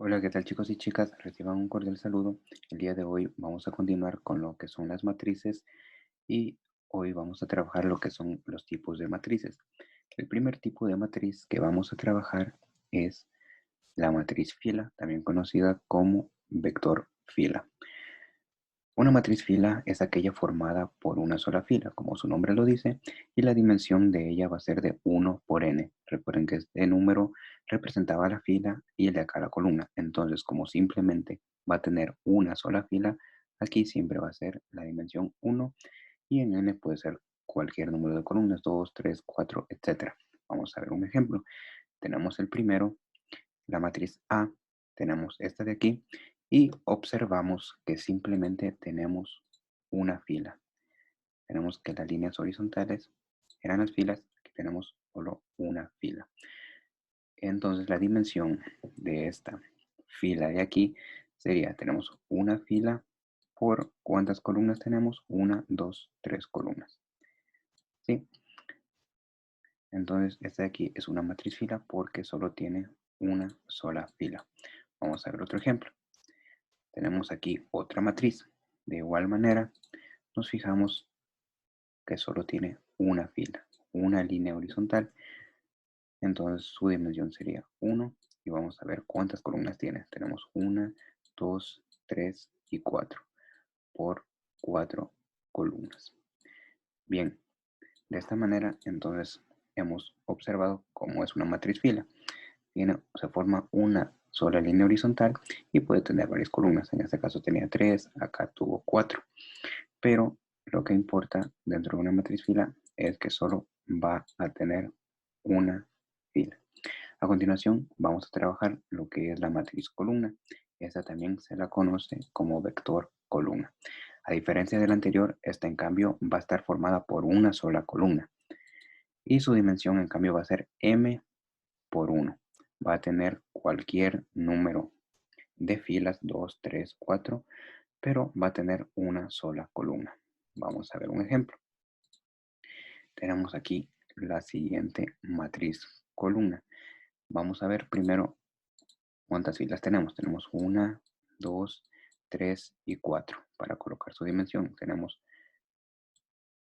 Hola, ¿qué tal chicos y chicas? Reciban un cordial saludo. El día de hoy vamos a continuar con lo que son las matrices y hoy vamos a trabajar lo que son los tipos de matrices. El primer tipo de matriz que vamos a trabajar es la matriz fila, también conocida como vector fila. Una matriz fila es aquella formada por una sola fila, como su nombre lo dice, y la dimensión de ella va a ser de 1 por n. Recuerden que este número representaba la fila y el de acá la columna. Entonces, como simplemente va a tener una sola fila, aquí siempre va a ser la dimensión 1 y en n puede ser cualquier número de columnas, 2, 3, 4, etcétera. Vamos a ver un ejemplo. Tenemos el primero, la matriz A, tenemos esta de aquí y observamos que simplemente tenemos una fila. Tenemos que las líneas horizontales eran las filas, aquí tenemos solo una fila. Entonces la dimensión de esta fila de aquí sería, tenemos una fila por ¿cuántas columnas tenemos? Una, dos, tres columnas. ¿Sí? Entonces esta de aquí es una matriz fila porque solo tiene una sola fila. Vamos a ver otro ejemplo. Tenemos aquí otra matriz. De igual manera, nos fijamos que solo tiene una fila, una línea horizontal. Entonces su dimensión sería 1 y vamos a ver cuántas columnas tiene. Tenemos 1, 2, 3 y 4 por 4 columnas. Bien, de esta manera entonces hemos observado cómo es una matriz fila. Se forma una sola línea horizontal y puede tener varias columnas. En este caso tenía 3, acá tuvo 4. Pero lo que importa dentro de una matriz fila es que solo va a tener una fila. A continuación vamos a trabajar lo que es la matriz columna. Esta también se la conoce como vector columna. A diferencia de la anterior, esta en cambio va a estar formada por una sola columna. Y su dimensión en cambio va a ser m por 1. Va a tener cualquier número de filas, 2, 3, 4, pero va a tener una sola columna. Vamos a ver un ejemplo. Tenemos aquí la siguiente matriz columna. Vamos a ver primero cuántas filas tenemos. Tenemos una, dos, tres y cuatro. Para colocar su dimensión tenemos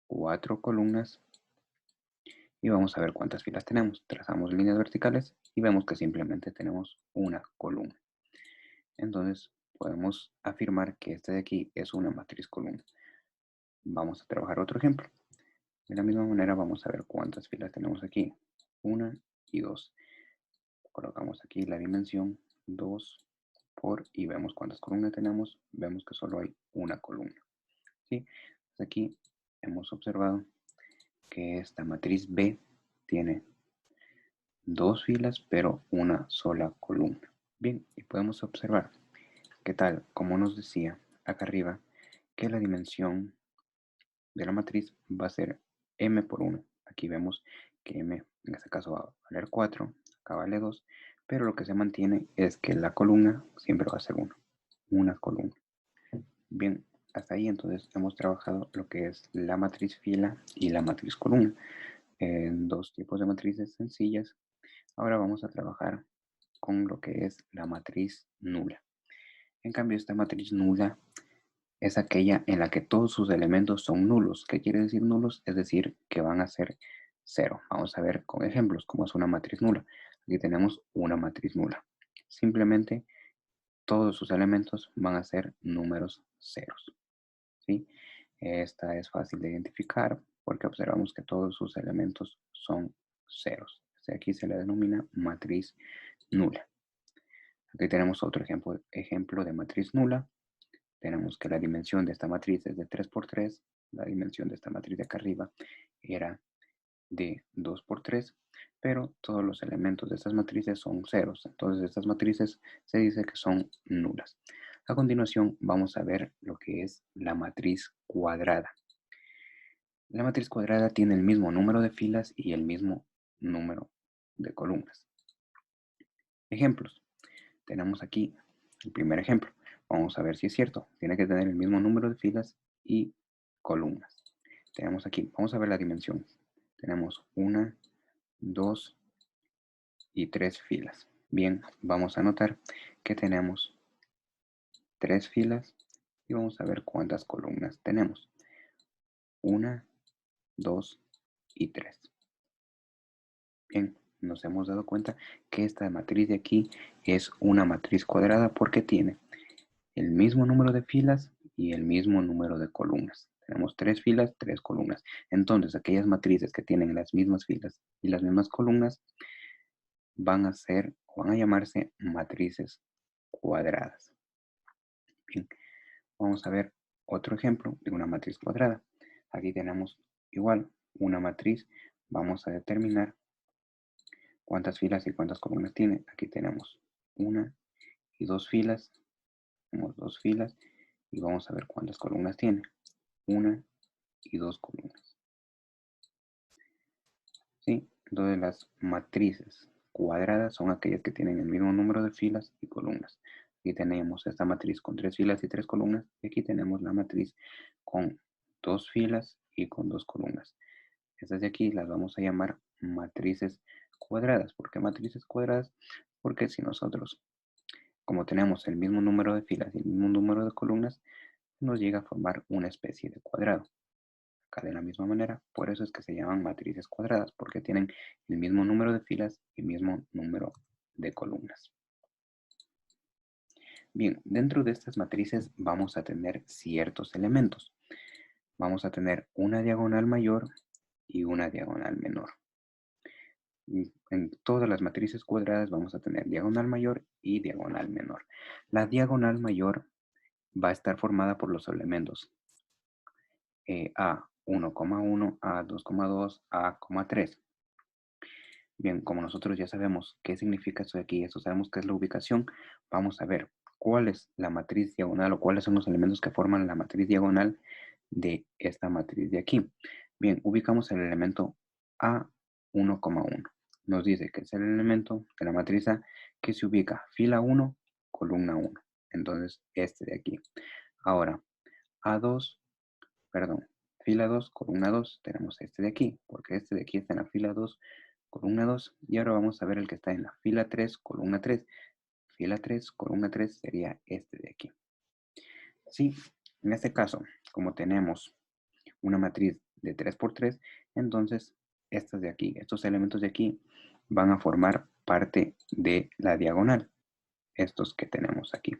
cuatro columnas y vamos a ver cuántas filas tenemos. Trazamos líneas verticales y vemos que simplemente tenemos una columna. Entonces podemos afirmar que esta de aquí es una matriz columna. Vamos a trabajar otro ejemplo. De la misma manera vamos a ver cuántas filas tenemos aquí. Una y dos. Colocamos aquí la dimensión 2 por y vemos cuántas columnas tenemos. Vemos que solo hay una columna. ¿Sí? Pues aquí hemos observado que esta matriz B tiene dos filas pero una sola columna. Bien, y podemos observar que tal como nos decía acá arriba, que la dimensión de la matriz va a ser m por 1. Aquí vemos que m en este caso va a valer 4, acá vale 2, pero lo que se mantiene es que la columna siempre va a ser 1, una columna. Bien, hasta ahí entonces hemos trabajado lo que es la matriz fila y la matriz columna, en dos tipos de matrices sencillas. Ahora vamos a trabajar con lo que es la matriz nula. En cambio, esta matriz nula es aquella en la que todos sus elementos son nulos. ¿Qué quiere decir nulos? Es decir, que van a ser cero. Vamos a ver con ejemplos cómo es una matriz nula. Aquí tenemos una matriz nula. Simplemente todos sus elementos van a ser números ceros. ¿Sí? Esta es fácil de identificar porque observamos que todos sus elementos son ceros. Aquí se le denomina matriz nula. Aquí tenemos otro ejemplo de matriz nula. Tenemos que la dimensión de esta matriz es de 3 por 3. La dimensión de esta matriz de acá arriba era de 2 por 3, pero todos los elementos de estas matrices son ceros. Entonces estas matrices se dice que son nulas. A continuación vamos a ver lo que es la matriz cuadrada. La matriz cuadrada tiene el mismo número de filas y el mismo número de columnas. Ejemplos. Tenemos aquí el primer ejemplo. Vamos a ver si es cierto. Tiene que tener el mismo número de filas y columnas. Tenemos aquí, vamos a ver la dimensión. Tenemos una, dos y tres filas. Bien, vamos a notar que tenemos 3 filas y vamos a ver cuántas columnas tenemos. 1, 2 y 3. Bien, nos hemos dado cuenta que esta matriz de aquí es una matriz cuadrada porque tiene el mismo número de filas y el mismo número de columnas. Tenemos 3 filas, 3 columnas. Entonces, aquellas matrices que tienen las mismas filas y las mismas columnas van a llamarse matrices cuadradas. Bien, vamos a ver otro ejemplo de una matriz cuadrada. Aquí tenemos igual una matriz. Vamos a determinar cuántas filas y cuántas columnas tiene. Aquí tenemos una y dos filas. Tenemos dos filas y vamos a ver cuántas columnas tiene. Una y dos columnas. ¿Sí? Entonces las matrices cuadradas son aquellas que tienen el mismo número de filas y columnas. Aquí tenemos esta matriz con 3 filas y 3 columnas. Y aquí tenemos la matriz con 2 filas y con 2 columnas. Estas de aquí las vamos a llamar matrices cuadradas. ¿Por qué matrices cuadradas? Porque si nosotros, como tenemos el mismo número de filas y el mismo número de columnas, nos llega a formar una especie de cuadrado. Acá de la misma manera, por eso es que se llaman matrices cuadradas, porque tienen el mismo número de filas y el mismo número de columnas. Bien, dentro de estas matrices vamos a tener ciertos elementos. Vamos a tener una diagonal mayor y una diagonal menor. En todas las matrices cuadradas vamos a tener diagonal mayor y diagonal menor. La diagonal mayor va a estar formada por los elementos A1,1, A2,2, A,3. Bien, como nosotros ya sabemos qué significa esto de aquí, esto sabemos qué es la ubicación, vamos a ver cuál es la matriz diagonal o cuáles son los elementos que forman la matriz diagonal de esta matriz de aquí. Bien, ubicamos el elemento A1,1. Nos dice que es el elemento de la matriz A que se ubica fila 1, columna 1. Entonces, este de aquí. Ahora, A2, perdón, fila 2, columna 2, tenemos este de aquí, porque este de aquí está en la fila 2, columna 2, y ahora vamos a ver el que está en la fila 3, columna 3. Fila 3, columna 3 sería este de aquí. Sí, en este caso, como tenemos una matriz de 3 por 3, entonces estas de aquí, estos elementos de aquí, van a formar parte de la diagonal, estos que tenemos aquí.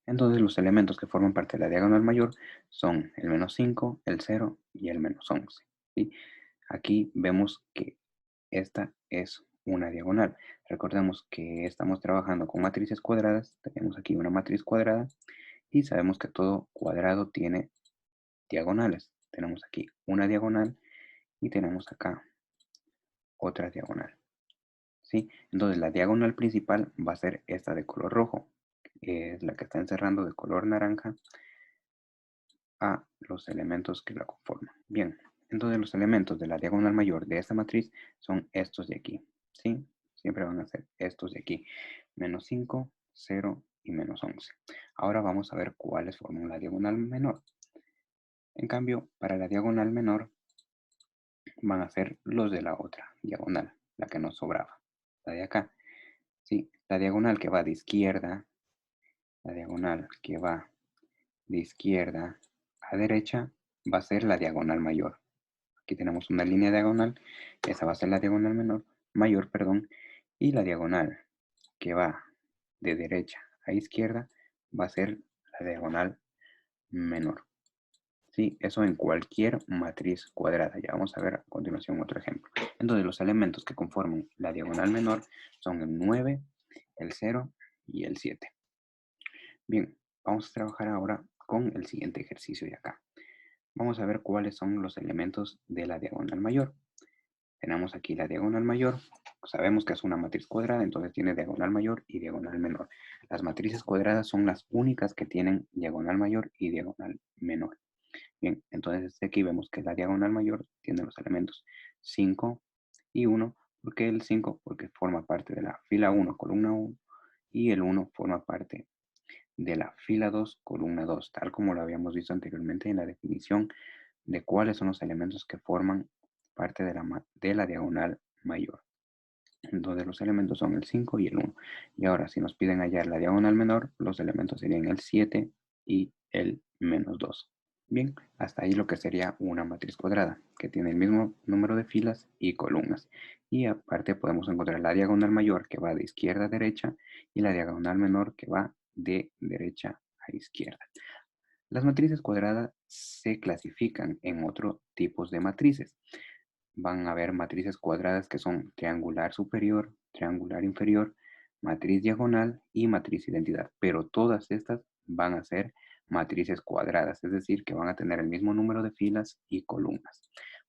Entonces los elementos que forman parte de la diagonal mayor son el menos 5, el 0 y el menos 11. ¿Sí? Aquí vemos que esta es una diagonal. Recordemos que estamos trabajando con matrices cuadradas. Tenemos aquí una matriz cuadrada y sabemos que todo cuadrado tiene diagonales. Tenemos aquí una diagonal y tenemos acá otra diagonal. ¿Sí? Entonces la diagonal principal va a ser esta de color rojo, que es la que está encerrando de color naranja a los elementos que la conforman. Bien, entonces los elementos de la diagonal mayor de esta matriz son estos de aquí, ¿sí? Siempre van a ser estos de aquí, menos 5, 0 y menos 11. Ahora vamos a ver cuáles forman la diagonal menor. En cambio, para la diagonal menor van a ser los de la otra diagonal, la que nos sobraba, la de acá. ¿Sí? La diagonal que va de izquierda, la diagonal que va de izquierda a derecha va a ser la diagonal mayor. Aquí tenemos una línea diagonal, esa va a ser la diagonal mayor, perdón, y la diagonal que va de derecha a izquierda va a ser la diagonal menor. ¿Sí? Eso en cualquier matriz cuadrada. Ya vamos a ver a continuación otro ejemplo. Entonces los elementos que conforman la diagonal menor son el 9, el 0 y el 7. Bien, vamos a trabajar ahora con el siguiente ejercicio de acá. Vamos a ver cuáles son los elementos de la diagonal mayor. Tenemos aquí la diagonal mayor. Sabemos que es una matriz cuadrada, entonces tiene diagonal mayor y diagonal menor. Las matrices cuadradas son las únicas que tienen diagonal mayor y diagonal menor. Bien, entonces desde aquí vemos que la diagonal mayor tiene los elementos 5 y 1. ¿Por qué el 5? Porque forma parte de la fila 1, columna 1, y el 1 forma parte de la fila 2, columna 2, tal como lo habíamos visto anteriormente en la definición de cuáles son los elementos que forman parte de la diagonal mayor, donde los elementos son el 5 y el 1. Y ahora, si nos piden hallar la diagonal menor, los elementos serían el 7 y el -2. Bien, hasta ahí lo que sería una matriz cuadrada, que tiene el mismo número de filas y columnas. Y aparte podemos encontrar la diagonal mayor, que va de izquierda a derecha, y la diagonal menor, que va de derecha a izquierda. Las matrices cuadradas se clasifican en otros tipos de matrices. Van a haber matrices cuadradas que son triangular superior, triangular inferior, matriz diagonal y matriz identidad. Pero todas estas van a ser matrices cuadradas, es decir, que van a tener el mismo número de filas y columnas.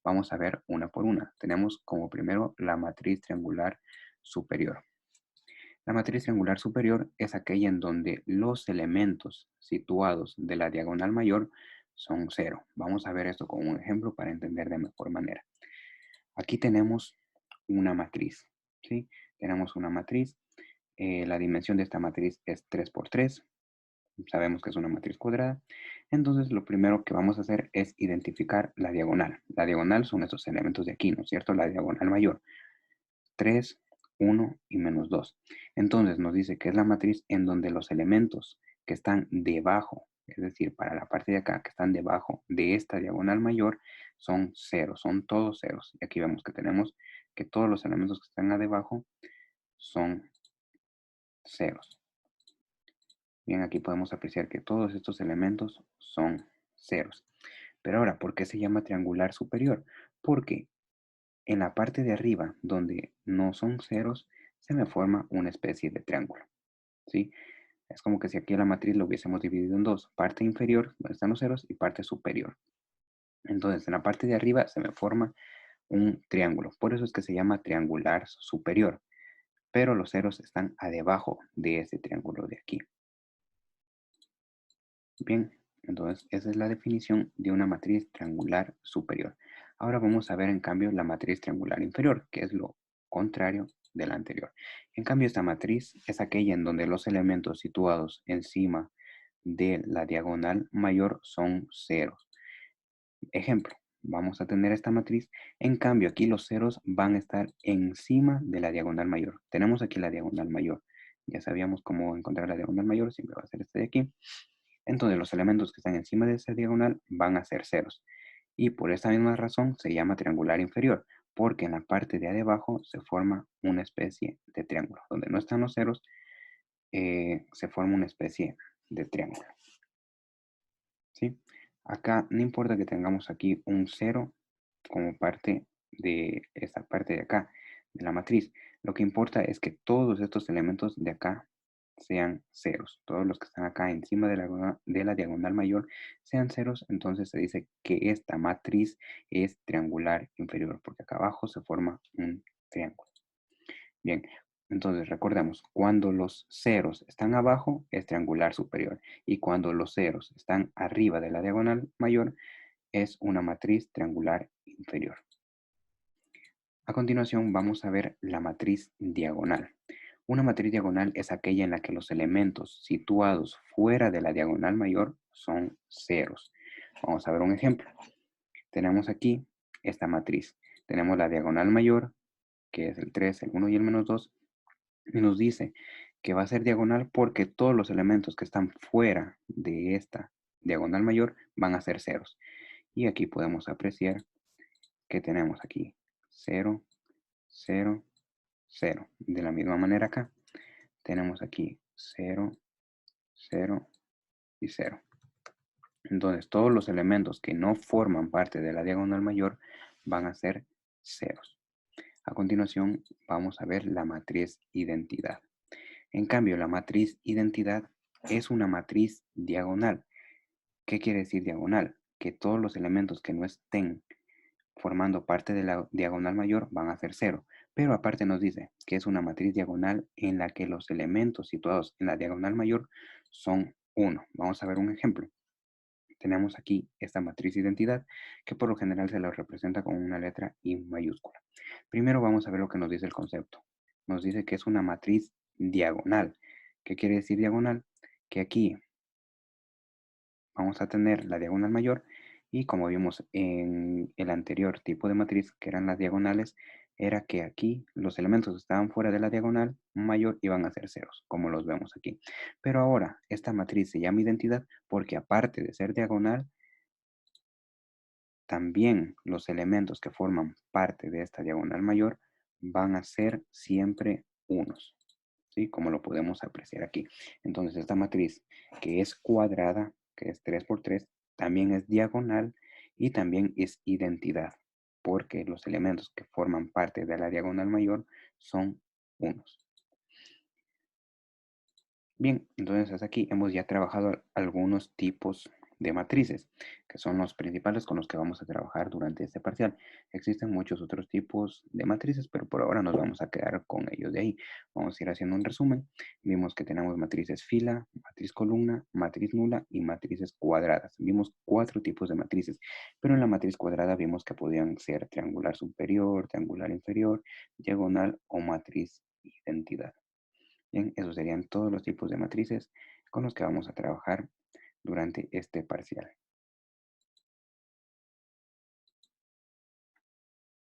Vamos a ver una por una. Tenemos como primero la matriz triangular superior. La matriz triangular superior es aquella en donde los elementos situados de la diagonal mayor son cero. Vamos a ver esto con un ejemplo para entender de mejor manera. Aquí tenemos una matriz, ¿sí? Tenemos una matriz. La dimensión de esta matriz es 3 por 3. Sabemos que es una matriz cuadrada. Entonces, lo primero que vamos a hacer es identificar la diagonal. La diagonal son estos elementos de aquí, ¿no es cierto? La diagonal mayor. 3, 1 y -2. Entonces, nos dice que es la matriz en donde los elementos que están debajo, es decir, para la parte de acá, que están debajo de esta diagonal mayor, son ceros, son todos ceros. Y aquí vemos que tenemos que todos los elementos que están debajo son ceros. Bien, aquí podemos apreciar que todos estos elementos son ceros. Pero ahora, ¿por qué se llama triangular superior? Porque en la parte de arriba, donde no son ceros, se me forma una especie de triángulo, ¿sí? Es como que si aquí la matriz lo hubiésemos dividido en dos, parte inferior, donde están los ceros, y parte superior. Entonces, en la parte de arriba se me forma un triángulo. Por eso es que se llama triangular superior. Pero los ceros están debajo de ese triángulo de aquí. Bien, entonces esa es la definición de una matriz triangular superior. Ahora vamos a ver en cambio la matriz triangular inferior, que es lo contrario de la anterior. En cambio, esta matriz es aquella en donde los elementos situados encima de la diagonal mayor son ceros. Ejemplo, vamos a tener esta matriz. En cambio, aquí los ceros van a estar encima de la diagonal mayor. Tenemos aquí la diagonal mayor. Ya sabíamos cómo encontrar la diagonal mayor, siempre va a ser este de aquí. Entonces los elementos que están encima de esa diagonal van a ser ceros. Y por esta misma razón se llama triangular inferior, porque en la parte de abajo se forma una especie de triángulo. Donde no están los ceros, se forma una especie de triángulo. ¿Sí? Acá no importa que tengamos aquí un cero como parte de esta parte de acá, de la matriz. Lo que importa es que todos estos elementos de acá sean ceros. Todos los que están acá encima de la diagonal mayor sean ceros. Entonces se dice que esta matriz es triangular inferior, porque acá abajo se forma un triángulo. Bien, entonces recordemos, cuando los ceros están abajo es triangular superior y cuando los ceros están arriba de la diagonal mayor es una matriz triangular inferior. A continuación vamos a ver la matriz diagonal. Una matriz diagonal es aquella en la que los elementos situados fuera de la diagonal mayor son ceros. Vamos a ver un ejemplo. Tenemos aquí esta matriz. Tenemos la diagonal mayor, que es el 3, el 1 y el -2, y nos dice que va a ser diagonal porque todos los elementos que están fuera de esta diagonal mayor van a ser ceros. Y aquí podemos apreciar que tenemos aquí 0, 0, 0. De la misma manera acá tenemos aquí 0, 0 y 0. Entonces todos los elementos que no forman parte de la diagonal mayor van a ser ceros. A continuación vamos a ver la matriz identidad. En cambio, la matriz identidad es una matriz diagonal. ¿Qué quiere decir diagonal? Que todos los elementos que no estén formando parte de la diagonal mayor van a ser cero. Pero aparte nos dice que es una matriz diagonal en la que los elementos situados en la diagonal mayor son 1. Vamos a ver un ejemplo. Tenemos aquí esta matriz identidad que por lo general se la representa con una letra I mayúscula. Primero vamos a ver lo que nos dice el concepto. Nos dice que es una matriz diagonal. ¿Qué quiere decir diagonal? Que aquí vamos a tener la diagonal mayor y como vimos en el anterior tipo de matriz que eran las diagonales, era que aquí los elementos que estaban fuera de la diagonal mayor iban a ser ceros, como los vemos aquí. Pero ahora esta matriz se llama identidad porque aparte de ser diagonal, también los elementos que forman parte de esta diagonal mayor van a ser siempre unos, ¿sí? Como lo podemos apreciar aquí. Entonces esta matriz que es cuadrada, que es 3 por 3, también es diagonal y también es identidad, porque los elementos que forman parte de la diagonal mayor son unos. Bien, entonces hasta aquí hemos ya trabajado algunos tipos de matrices, que son los principales con los que vamos a trabajar durante este parcial. Existen muchos otros tipos de matrices, pero por ahora nos vamos a quedar con ellos de ahí. Vamos a ir haciendo un resumen. Vimos que tenemos matrices fila, matriz columna, matriz nula y matrices cuadradas. Vimos 4 tipos de matrices, pero en la matriz cuadrada vimos que podían ser triangular superior, triangular inferior, diagonal o matriz identidad. Bien, esos serían todos los tipos de matrices con los que vamos a trabajar durante este parcial.